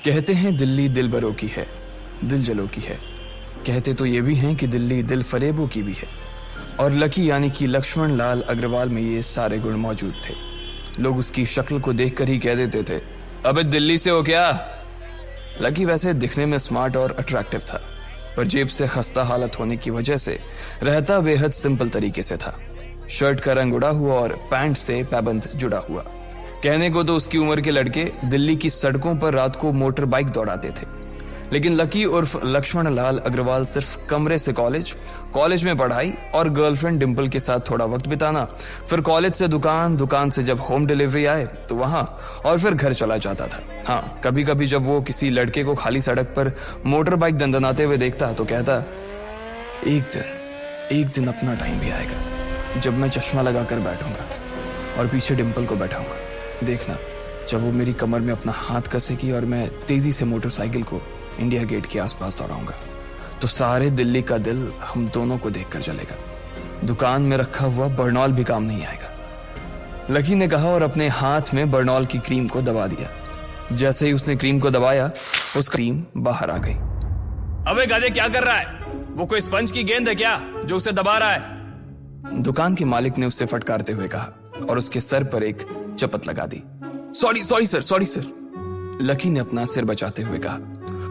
कहते हैं दिल्ली दिल बरों की है, दिल जलों की है। कहते तो ये भी हैं कि दिल्ली दिल फरेबों की भी है। और लकी यानी कि लक्ष्मण लाल अग्रवाल में ये सारे गुण मौजूद थे। लोग उसकी शक्ल को देखकर ही कह देते थे, अबे दिल्ली से हो क्या? लकी वैसे दिखने में स्मार्ट और अट्रैक्टिव था, पर जेब से खस्ता हालत होने की वजह से रहता बेहद सिंपल तरीके से था। शर्ट का रंग उड़ा हुआ और पैंट से पैबंद जुड़ा हुआ। कहने को तो उसकी उम्र के लड़के दिल्ली की सड़कों पर रात को मोटर बाइक दौड़ाते थे, लेकिन लकी उर्फ लक्ष्मण लाल अग्रवाल सिर्फ कमरे से कॉलेज में पढ़ाई और गर्लफ्रेंड डिंपल के साथ थोड़ा वक्त बिताना, फिर कॉलेज से दुकान से जब होम डिलीवरी आए तो वहां, और फिर घर चला जाता था। हाँ, कभी कभी जब वो किसी लड़के को खाली सड़क पर मोटर बाइक दंदनाते हुए देखता तो कहता, एक दिन अपना टाइम भी आएगा जब मैं चश्मा लगाकर बैठूंगा और पीछे डिंपल को बैठाऊंगा। देखना, जब वो मेरी कमर में अपना हाथ कसेगी और मैं तेजी से मोटरसाइकिल को इंडिया गेट के आसपास दौड़ाऊंगा तो सारे दिल्ली का दिल हम दोनों को देखकर जलेगा। दुकान में रखा हुआ बर्नॉल भी काम नहीं आएगा। लकी ने कहा और अपने हाथ में बर्नॉल की क्रीम को दबा दिया। जैसे ही उसने क्रीम को दबाया, उस क्रीम बाहर आ गई। अबे गधे, क्या कर रहा है? वो कोई स्पंज की गेंद है क्या जो उसे दबा रहा है? दुकान के मालिक ने उससे फटकारते हुए कहा और उसके सर पर एक चपत लगा दी। Sorry sir. लकी ने अपना सिर बचाते हुए कहा।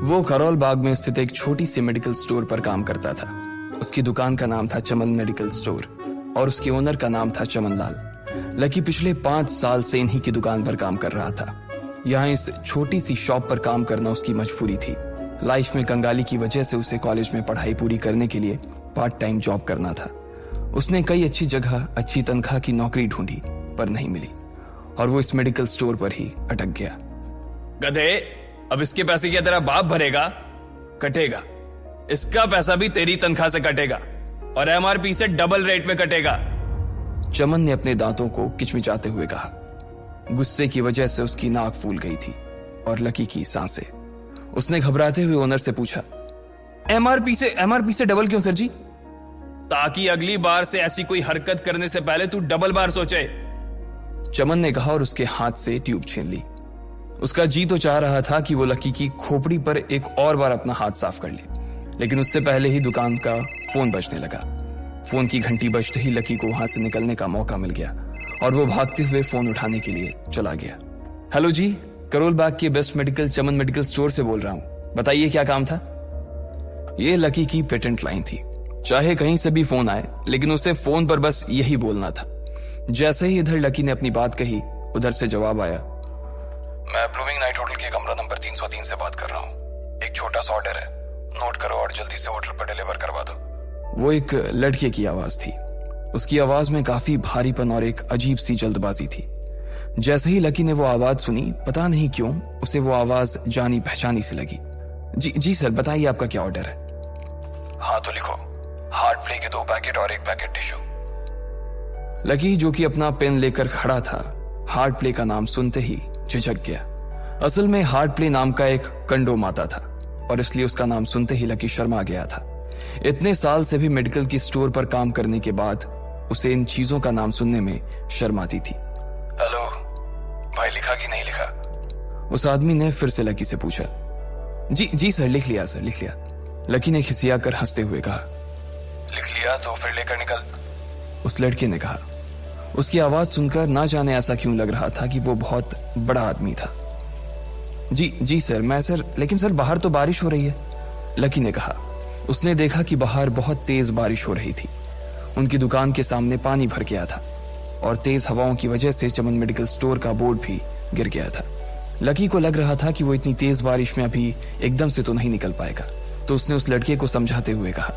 वो करोल बाग में स्थित एक छोटी सी मेडिकल स्टोर पर काम करता था। उसकी दुकान का नाम था चमन मेडिकल स्टोर और उसके ओनर का नाम था चमन लाल। लकी पिछले 5 साल से इन्हीं की दुकान पर काम कर रहा था। यहाँ इस छोटी सी शॉप पर काम करना उसकी मजबूरी थी। लाइफ में कंगाली की वजह से उसे कॉलेज में पढ़ाई पूरी करने के लिए पार्ट टाइम जॉब करना था। उसने कई अच्छी जगह अच्छी तनख्वाह की नौकरी ढूंढी पर नहीं मिली और वो इस मेडिकल स्टोर पर ही अटक गया। गधे, अब इसके पैसे क्या तेरा बाप भरेगा? कटेगा। इसका पैसा भी तेरी तनख्वाह से कटेगा और एमआरपी से डबल रेट में कटेगा। चमन ने अपने दांतों को किचमिचाते हुए कहा। गुस्से की वजह से उसकी नाक फूल गई थी और लकी की सांसें। उसने घबराते हुए ओनर से पूछा, एमआरपी से डबल क्यों सर जी? ताकि अगली बार से ऐसी कोई हरकत करने से पहले तू डबल बार सोचे, चमन ने कहा और उसके हाथ से ट्यूब छीन ली। उसका जी तो चाह रहा था कि वो लकी की खोपड़ी पर एक और बार अपना हाथ साफ कर ले, लेकिन उससे पहले ही दुकान का फोन बजने लगा। फोन की घंटी बजते ही लकी को वहां से निकलने का मौका मिल गया और वो भागते हुए फोन उठाने के लिए चला गया। हेलो जी, करोल बाग के बेस्ट मेडिकल चमन मेडिकल स्टोर से बोल रहा हूं, बताइए क्या काम था? ये लकी की पेटेंट लाइन थी। चाहे कहीं से भी फोन आए, लेकिन उसे फोन पर बस यही बोलना था। जैसे ही इधर लकी ने अपनी बात कही, उधर से जवाब आया, मैं ब्लूमिंग नाइट होटल के कमरा नंबर 303 से बात कर रहा हूँ। एक छोटा सा ऑर्डर है, नोट करो और जल्दी से होटल पर डिलीवर करवा दो। वो एक लड़के की आवाज थी। उसकी आवाज में काफी भारीपन और एक अजीब सी जल्दबाजी थी। जैसे ही लकी ने वो आवाज सुनी, पता नहीं क्यों उसे वो आवाज जानी पहचानी सी लगी। जी सर, बताइए आपका क्या ऑर्डर है? हाँ तो लिखो, हार्ट प्ले के 2 पैकेट और 1 पैकेट टिश्यू। लकी, जो कि अपना पेन लेकर खड़ा था, हार्ट प्ले का नाम सुनते ही झिझक गया। असल में हार्ट प्ले नाम का एक कंडोम आता था और इसलिए उसका नाम सुनते ही लकी शर्मा गया था। इतने साल से भी मेडिकल की स्टोर पर काम करने के बाद उसे इन चीजों का नाम सुनने में शर्म आती थी। हेलो भाई, लिखा कि नहीं लिखा? उस आदमी ने फिर से लकी से पूछा। जी सर, लिख लिया सर, लिख लिया। लकी ने खिसिया कर हंसते हुए कहा। लिख लिया तो फिर लेकर निकल, उस लड़के ने कहा। उसकी आवाज सुनकर ना जाने ऐसा क्यों लग रहा था कि वो बहुत बड़ा आदमी था। जी सर, लेकिन सर बाहर तो बारिश हो रही है, लकी ने कहा। उसने देखा कि बाहर बहुत तेज बारिश हो रही थी। उनकी दुकान के सामने पानी भर गया था और तेज हवाओं की वजह से चमन मेडिकल स्टोर का बोर्ड भी गिर गया था। लकी को लग रहा था कि वो इतनी तेज बारिश में अभी एकदम से तो नहीं निकल पाएगा, तो उसने उस लड़के को समझाते हुए कहा,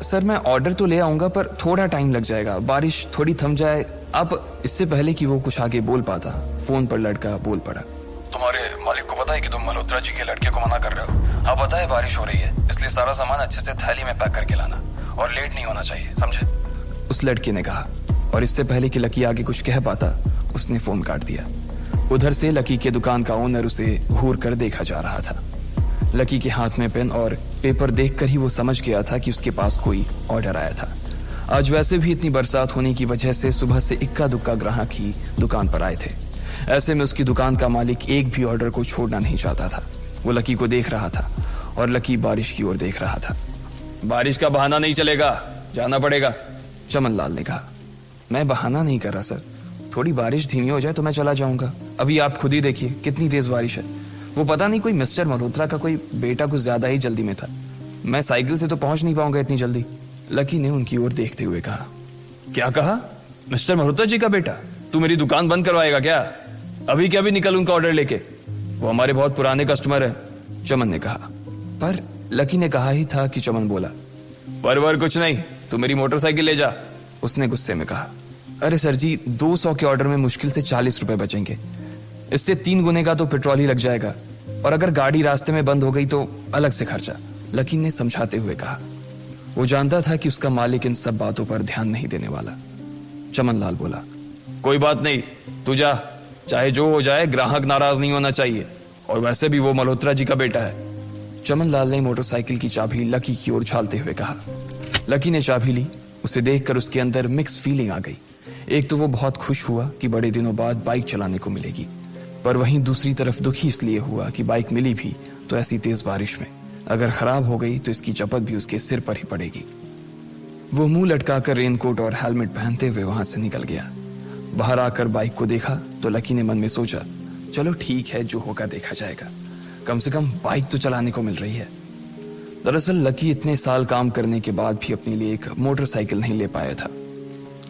सर मैं ऑर्डर तो ले आऊंगा पर थोड़ा टाइम लग जाएगा, बारिश थोड़ी थम जाए। अब इससे पहले कि वो कुछ आगे बोल पाता, फोन पर लड़का बोल पड़ा। तुम्हारे मालिक को पता है कि तुम मल्होत्रा जी के लड़के को मना कर रहे हो? हाँ पता है, बारिश हो रही है, इसलिए सारा सामान अच्छे से थैली में पैक करके लाना और लेट नहीं होना चाहिए, समझे? उस लड़के ने कहा और इससे पहले कि लकी आगे कुछ कह पाता, उसने फोन काट दिया। उधर से लकी के दुकान का ओनर उसे घूर कर देखा जा रहा था। लकी के हाथ में पेन और पेपर देखकर ही वो समझ गया था कि उसके पास कोई ऑर्डर आया था। आज वैसे भी इतनी बरसात होने की वजह से सुबह से इक्का दुक्का ग्राहक ही दुकान पर आए थे। ऐसे में उसकी दुकान का मालिक एक भी ऑर्डर को छोड़ना नहीं चाहता था। वो लकी को देख रहा था और लकी बारिश की ओर देख रहा था। बारिश का बहाना नहीं चलेगा, जाना पड़ेगा, चमन लाल ने कहा। मैं बहाना नहीं कर रहा सर, थोड़ी बारिश धीमी हो जाए तो मैं चला जाऊंगा। अभी आप खुद ही देखिए कितनी तेज बारिश है। वो पता नहीं कोई मिस्टर मल्होत्रा का कोई बेटा कुछ ज्यादा ही जल्दी में था, मैं साइकिल से तो पहुंच नहीं पाऊंगा इतनी जल्दी। लकी ने उनकी ओर देखते हुए कहा। क्या कहा? मिस्टर मल्होत्रा जी का बेटा? तू मेरी दुकान बंद करवाएगा क्या? अभी क्या भी निकल उनका ऑर्डर लेके, वो हमारे बहुत पुराने कस्टमर है, चमन ने कहा। पर लकी ने कहा ही था कि चमन बोला। पर कुछ नहीं, तू मेरी मोटरसाइकिल ले जा, उसने गुस्से में कहा। अरे सर जी, 200 के ऑर्डर में मुश्किल से 40 रुपए बचेंगे, इससे 3 गुने का तो पेट्रोल ही लग जाएगा, और अगर गाड़ी रास्ते में बंद हो गई तो अलग से खर्चा, लकी ने समझाते हुए कहा। वो जानता था कि उसका मालिक इन सब बातों पर ध्यान नहीं देने वाला। चमन लाल बोला। कोई बात नहीं, तू जा, चाहे जो हो जाए ग्राहक नाराज नहीं होना चाहिए, और वैसे भी वो मल्होत्रा जी का बेटा है। चमन लाल ने मोटरसाइकिल की चाबी लकी की ओर उछालते हुए कहा। लकी ने चाबी ली। उसे देखकर उसके अंदर मिक्स फीलिंग आ गई। एक तो वो बहुत खुश हुआ कि बड़े दिनों बाद बाइक चलाने को मिलेगी, पर वहीं दूसरी तरफ दुखी इसलिए हुआ कि बाइक मिली भी तो ऐसी तेज बारिश में, अगर खराब हो गई तो इसकी चपत भी उसके सिर पर ही पड़ेगी। वो मुंह लटकाकर रेनकोट और हेलमेट पहनते हुए वहां से निकल गया। बाहर आकर बाइक को देखा तो लकी ने मन में सोचा, चलो ठीक है, जो होगा देखा जाएगा, कम से कम बाइक तो चलाने को मिल रही है। दरअसल लकी इतने साल काम करने के बाद भी अपने लिए एक मोटरसाइकिल नहीं ले पाया था।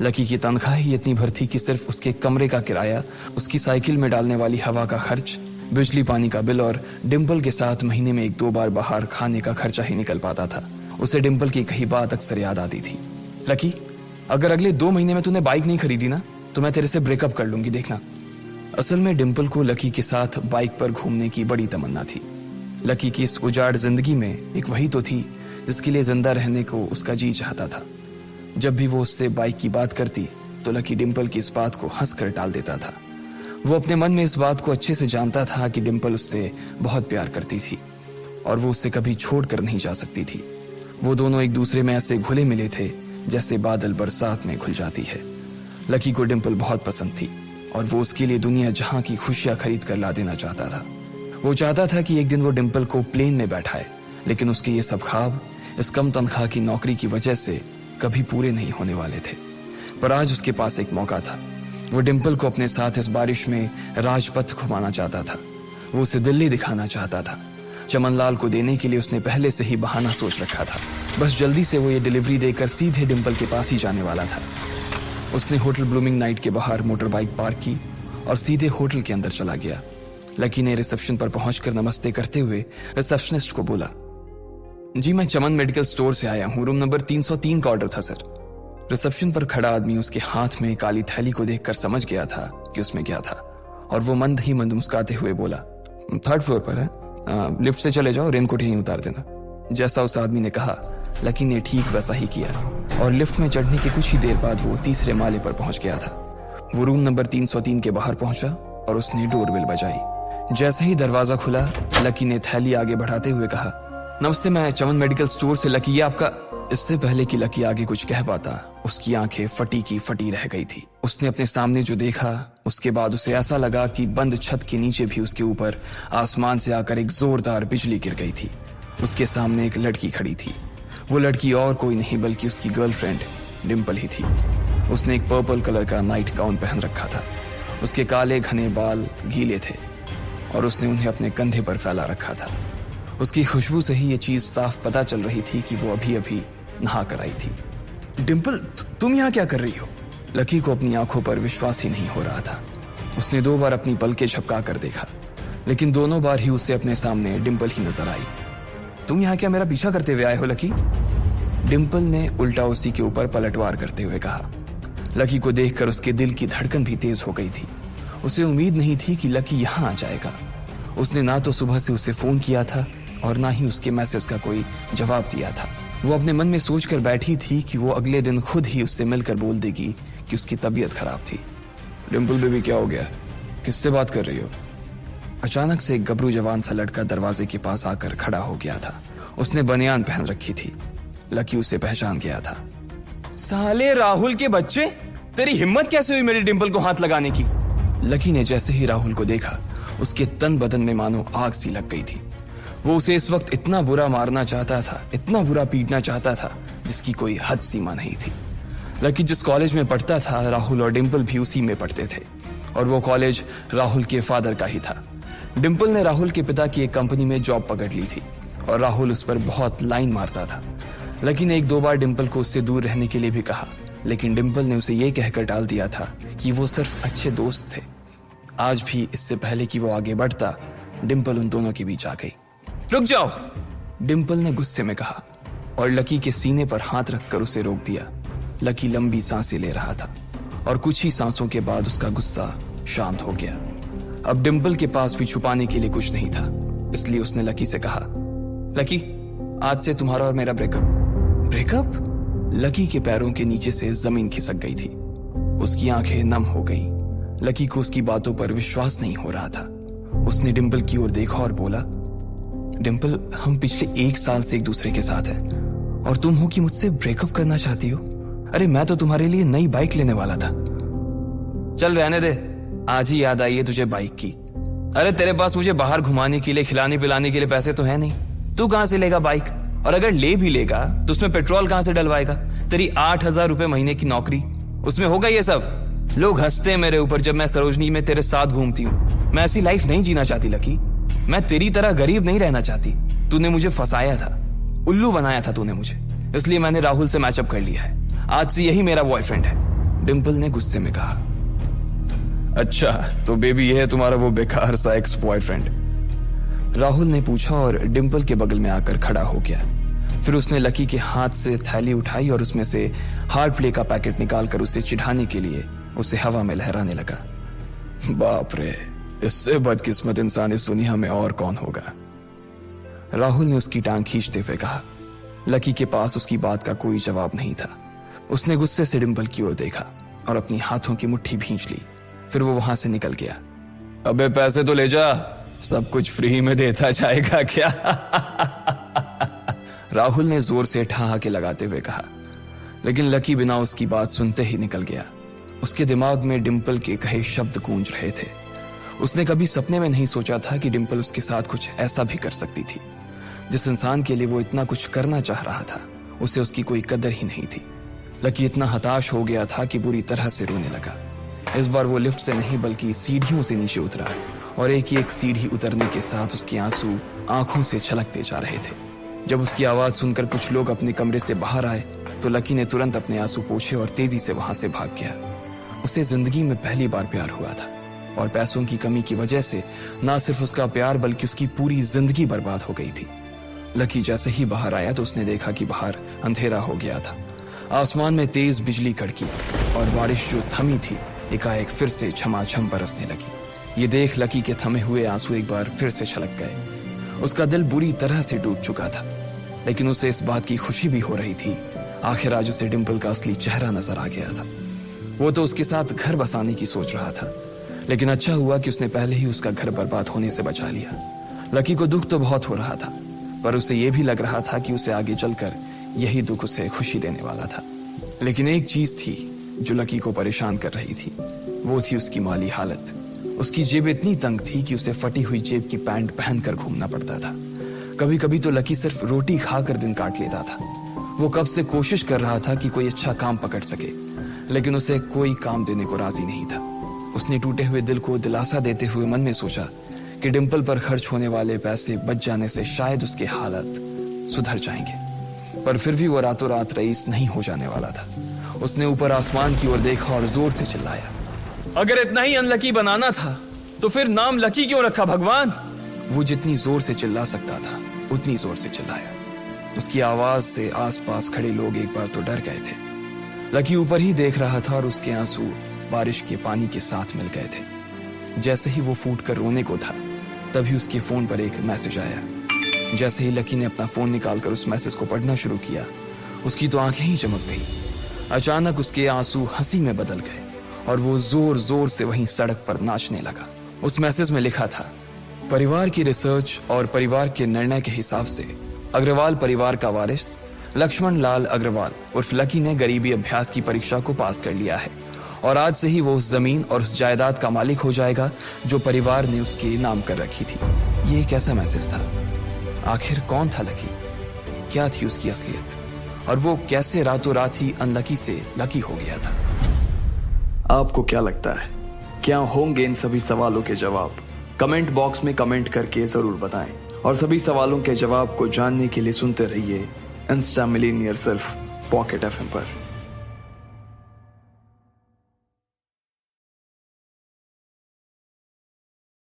लकी की तनख्वाह ही इतनी भर थी कि सिर्फ उसके कमरे का किराया, उसकी साइकिल में डालने वाली हवा का खर्च, बिजली पानी का बिल और डिम्पल के साथ महीने में 1-2 बार बाहर खाने का खर्चा ही निकल पाता था। उसे डिम्पल की कही बात अक्सर याद आती थी। लकी, अगर अगले 2 महीने में तूने बाइक नहीं खरीदी ना तो मैं तेरे से ब्रेकअप कर लूंगी, देखना। असल में डिम्पल को लकी के साथ बाइक पर घूमने की बड़ी तमन्ना थी। लकी की इस उजाड़ जिंदगी में एक वही तो थी जिसके लिए जिंदा रहने को उसका जी चाहता था। जब भी वो उससे बाइक की बात करती तो लकी डिम्पल की इस बात को हंस कर टाल देता था। वो अपने मन में इस बात को अच्छे से जानता था कि डिम्पल उससे बहुत प्यार करती थी और वो उससे कभी छोड़कर नहीं जा सकती थी। वो दोनों एक दूसरे में ऐसे घुले मिले थे जैसे बादल बरसात में घुल जाती है। लकी को डिम्पल बहुत पसंद थी और वो उसके लिए दुनिया जहां की खुशियां खरीद कर ला देना चाहता था। वो चाहता था कि एक दिन वो डिम्पल को प्लेन में बैठाए, लेकिन उसके ये सब ख्वाब इस कम तनख्वाह की नौकरी की वजह से कभी पूरे नहीं होने वाले थे। पर आज उसके पास एक मौका था। वो डिम्पल को अपने साथ इस बारिश में राजपथ घुमाना चाहता था। वो उसे दिल्ली दिखाना चाहता था। चमन लाल को देने के लिए उसने पहले से ही बहाना सोच रखा था। बस जल्दी से वो ये डिलीवरी देकर सीधे डिम्पल के पास ही जाने वाला था। उसने होटल ब्लूमिंग नाइट के बाहर मोटर बाइक पार्क की और सीधे होटल के अंदर चला गया। लकी ने रिसेप्शन पर पहुंचकर नमस्ते करते हुए रिसेप्शनिस्ट को बोला, जी मैं चमन मेडिकल स्टोर से आया हूं, रूम नंबर 303 का ऑर्डर था सर। रिसेप्शन पर खड़ा आदमी उसके हाथ में काली थैली को देखकर समझ गया था कि उसमें क्या था और वो मंद ही मंद मुस्कुराते हुए बोला, 3rd फ्लोर पर है, लिफ्ट से चले जाओ, रेनकोट यहीं उतार देना। जैसा उस आदमी ने कहा लकी ने ठीक वैसा ही किया और लिफ्ट में चढ़ने के कुछ ही देर बाद वो 3रे माले पर पहुंच गया था। वो रूम नंबर 303 के बाहर पहुंचा और उसने डोरबेल बजाई। जैसे ही दरवाजा खुला लकी ने थैली आगे बढ़ाते हुए कहा, नमस्ते, मैं चमन मेडिकल स्टोर से लकी, ये आपका। इससे पहले कि लकी आगे कुछ कह पाता उसकी आंखें फटी की फटी रह गई थी। उसने अपने सामने जो देखा उसके बाद उसे ऐसा लगा कि बंद छत के नीचे भी उसके ऊपर आसमान से आकर एक जोरदार बिजली गिर गई थी। उसके सामने एक लड़की खड़ी थी। वो लड़की और कोई नहीं बल्कि उसकी गर्लफ्रेंड डिम्पल ही थी। उसने एक पर्पल कलर का नाइट गाउन पहन रखा था। उसके काले घने बाल गीले थे और उसने उन्हें अपने कंधे पर फैला रखा था। उसकी खुशबू से ही ये चीज साफ पता चल रही थी कि वो अभी अभी नहा कर आई थी। डिम्पल, तुम यहाँ क्या कर रही हो? लकी को अपनी आंखों पर विश्वास ही नहीं हो रहा था। उसने 2 बार अपनी पलकें झपका कर देखा, लेकिन दोनों बार ही उसे अपने सामने डिम्पल ही नजर आई। तुम यहाँ क्या मेरा पीछा करते हुए आए हो लकी? डिम्पल ने उल्टा उसी के ऊपर पलटवार करते हुए कहा। लकी को देखकर उसके दिल की धड़कन भी तेज हो गई थी। उसे उम्मीद नहीं थी कि लकी यहाँ आ जाएगा। उसने ना तो सुबह से उसे फोन किया था और ना ही उसके मैसेज का कोई जवाब दिया था। वो अपने मन में सोचकर बैठी थी कि वो अगले दिन खुद ही उससे मिलकर बोल देगी कि उसकी तबीयत खराब थी। डिम्पल बेबी, क्या हो गया? किससे बात कर रही हो? अचानक से एक गबरू जवान सा लड़का दरवाजे के पास आकर खड़ा हो गया था। उसने बनियान पहन रखी थी। लकी उसे पहचान गया था। साले राहुल के बच्चे, तेरी हिम्मत कैसे हुई मेरी डिम्पल को हाथ लगाने की? लकी ने जैसे ही राहुल को देखा उसके तन बदन में मानो आग सी लग गई थी। वो उसे इस वक्त इतना बुरा मारना चाहता था, इतना बुरा पीटना चाहता था जिसकी कोई हद सीमा नहीं थी। लकी जिस कॉलेज में पढ़ता था, राहुल और डिंपल भी उसी में पढ़ते थे और वो कॉलेज राहुल के फादर का ही था। डिंपल ने राहुल के पिता की एक कंपनी में जॉब पकड़ ली थी और राहुल उस पर बहुत लाइन मारता था। लकी ने 1-2 बार डिंपल को उससे दूर रहने के लिए भी कहा, लेकिन डिंपल ने उसे यह कहकर टाल दिया था कि वो सिर्फ अच्छे दोस्त थे। आज भी इससे पहले कि वो आगे बढ़ता, डिंपल उन दोनों के बीच आ गई। रुक जाओ, डिंपल ने गुस्से में कहा और लकी के सीने पर हाथ रखकर उसे रोक दिया। लकी लंबी सांसें ले रहा था और कुछ ही सांसों के बाद उसका गुस्सा शांत हो गया। अब डिंपल के पास भी छुपाने के लिए कुछ नहीं था, इसलिए उसने लकी से कहा, लकी, आज से तुम्हारा और मेरा ब्रेकअप। ब्रेकअप? लकी के पैरों के नीचे से जमीन खिसक गई थी। उसकी आंखें नम हो गईं। लकी को उसकी बातों पर विश्वास नहीं हो रहा था। उसने डिंपल की ओर देखा और बोला, डिंपल, हम पिछले 1 साल से एक दूसरे के साथ हैं और तुम हो कि मुझसे ब्रेकअप करना चाहती हो? अरे मैं तो तुम्हारे लिए नई बाइक लेने वाला था। चल रहने दे, आज ही याद आई है तुझे बाइक की। अरे तेरे पास मुझे बाहर घुमाने के लिए, खिलाने पिलाने के लिए पैसे तो है नहीं। तू कहां से लेगा बाइक? और अगर ले भी लेगा तो उसमें पेट्रोल कहां से डलवाएगा? तेरी 8,000 रुपए महीने की नौकरी, उसमें होगा ये सब? लोग हंसते हैं मेरे ऊपर जब मैं सरोजनी में तेरे साथ घूमती हूँ। मैं ऐसी लाइफ नहीं जीना चाहती लकी। मैं तेरी तरह गरीब नहीं रहना चाहती। तूने मुझे फंसाया था, उल्लू बनाया था तूने मुझे, इसलिए मैंने राहुल से मैचअप कर लिया है। आज से यही मेरा बॉयफ्रेंड है, डिंपल ने गुस्से में कहा। अच्छा, तो बेबी ये है तुम्हारा वो बेकार सा एक्स बॉयफ्रेंड? राहुल ने पूछा और डिंपल के बगल में आकर खड़ा हो गया। फिर उसने लकी के हाथ से थैली उठाई और उसमें से हार्ड प्ले का पैकेट निकालकर उसे चिढ़ाने के लिए उसे हवा में लहराने लगा। बाप रे, इससे बदकिस्मत इंसान इस दुनिया में और कौन होगा? राहुल ने उसकी टांग खींचते हुए कहा। लकी के पास उसकी बात का कोई जवाब नहीं था। उसने गुस्से से डिंपल की ओर देखा और अपनी हाथों की मुट्ठी भींच ली। फिर वो वहां से निकल गया। अबे पैसे तो ले जा, सब कुछ फ्री में देता जाएगा क्या? राहुल ने जोर से ठहाके लगाते हुए कहा, लेकिन लकी बिना उसकी बात सुनते ही निकल गया। उसके दिमाग में डिंपल के कहे शब्द गूंज रहे थे। उसने कभी सपने में नहीं सोचा था कि डिंपल उसके साथ कुछ ऐसा भी कर सकती थी। जिस इंसान के लिए वो इतना कुछ करना चाह रहा था, उसे उसकी कोई कदर ही नहीं थी। लकी इतना हताश हो गया था कि बुरी तरह से रोने लगा। इस बार वो लिफ्ट से नहीं बल्कि सीढ़ियों से नीचे उतरा और एक ही एक सीढ़ी उतरने के साथ उसके आंसू आंखों से छलकते जा रहे थे। जब उसकी आवाज सुनकर कुछ लोग अपने कमरे से बाहर आए तो लकी ने तुरंत अपने आंसू पोंछे और तेजी से वहां से भाग गया। उसे जिंदगी में पहली बार प्यार हुआ था और पैसों की कमी की वजह से ना सिर्फ उसका प्यार बल्कि उसकी पूरी जिंदगी बर्बाद हो गई थी। लकी जैसे ही बाहर आया तो उसने देखा कि बाहर अंधेरा हो गया था। आसमान में तेज बिजली कड़की और बारिश जो थमी थी एकाएक फिर से झमाझम बरसने लगी। ये देख लकी के थमे हुए आंसू एक बार फिर से छलक गए। उसका दिल बुरी तरह से टूट चुका था, लेकिन उसे इस बात की खुशी भी हो रही थी। आखिर आज उसे डिंपल का असली चेहरा नजर आ गया था। वो तो उसके साथ घर बसाने की सोच रहा था, लेकिन अच्छा हुआ कि उसने पहले ही उसका घर बर्बाद होने से बचा लिया। लकी को दुख तो बहुत हो रहा था, पर उसे यह भी लग रहा था कि उसे आगे चलकर यही दुख उसे खुशी देने वाला था। लेकिन एक चीज थी जो लकी को परेशान कर रही थी, वो थी उसकी माली हालत। उसकी जेब इतनी तंग थी कि उसे फटी हुई जेब की पैंट पहनकर घूमना पड़ता था। कभी कभी तो लकी सिर्फ रोटी खाकर दिन काट लेता था। वो कब से कोशिश कर रहा था कि कोई अच्छा काम पकड़ सके, लेकिन उसे कोई काम देने को राजी नहीं था। उसने टूटे हुए दिल को दिलासा देते हुए मन में सोचा कि डिंपल पर खर्च होने वाले पैसे बच जाने से शायद उसके हालत सुधर जाएंगे, पर फिर भी वो रातों रात रईस नहीं हो जाने वाला था। उसने ऊपर आसमान की ओर देखा और जोर से चिल्लाया, अगर इतना ही अनलकी बनाना था तो फिर नाम लकी क्यों रखा भगवान? वो जितनी जोर से चिल्ला सकता था उतनी जोर से चिल्लाया। उसकी आवाज से आसपास खड़े लोग एक बार तो डर गए थे। लकी ऊपर ही देख रहा था और उसके आंसू बारिश के पानी के साथ मिल गए थे। जैसे ही वो फूट कर रोने को था, तभी उसके फोन पर एक मैसेज आया। जैसे ही लकी ने अपना फोन निकालकर उस मैसेज को पढ़ना शुरू किया, उसकी तो आंखें ही चमक गई। अचानक उसके आंसू हंसी में बदल गए और वो जोर जोर से वहीं सड़क पर नाचने लगा। उस मैसेज में लिखा था, परिवार की रिसर्च और परिवार के निर्णय के हिसाब से अग्रवाल परिवार का वारिस लक्ष्मण लाल अग्रवाल उर्फ लकी ने गरीबी अभ्यास की परीक्षा को पास कर लिया है और आज से ही वो उस जमीन और उस जायदाद का मालिक हो जाएगा जो परिवार ने उसके नाम कर रखी थी। ये एक ऐसा मैसेज था आखिर कौन था लकी, क्या थी उसकी असलियत, और वो कैसे रातों रात ही अनलकी से लकी हो गया था? आपको क्या लगता है, क्या होंगे इन सभी सवालों के जवाब? कमेंट बॉक्स में कमेंट करके जरूर बताएं, और सभी सवालों के जवाब को जानने के लिए सुनते रहिए इंस्टा मिलीनियर सिर्फ पॉकेट एफएम पर।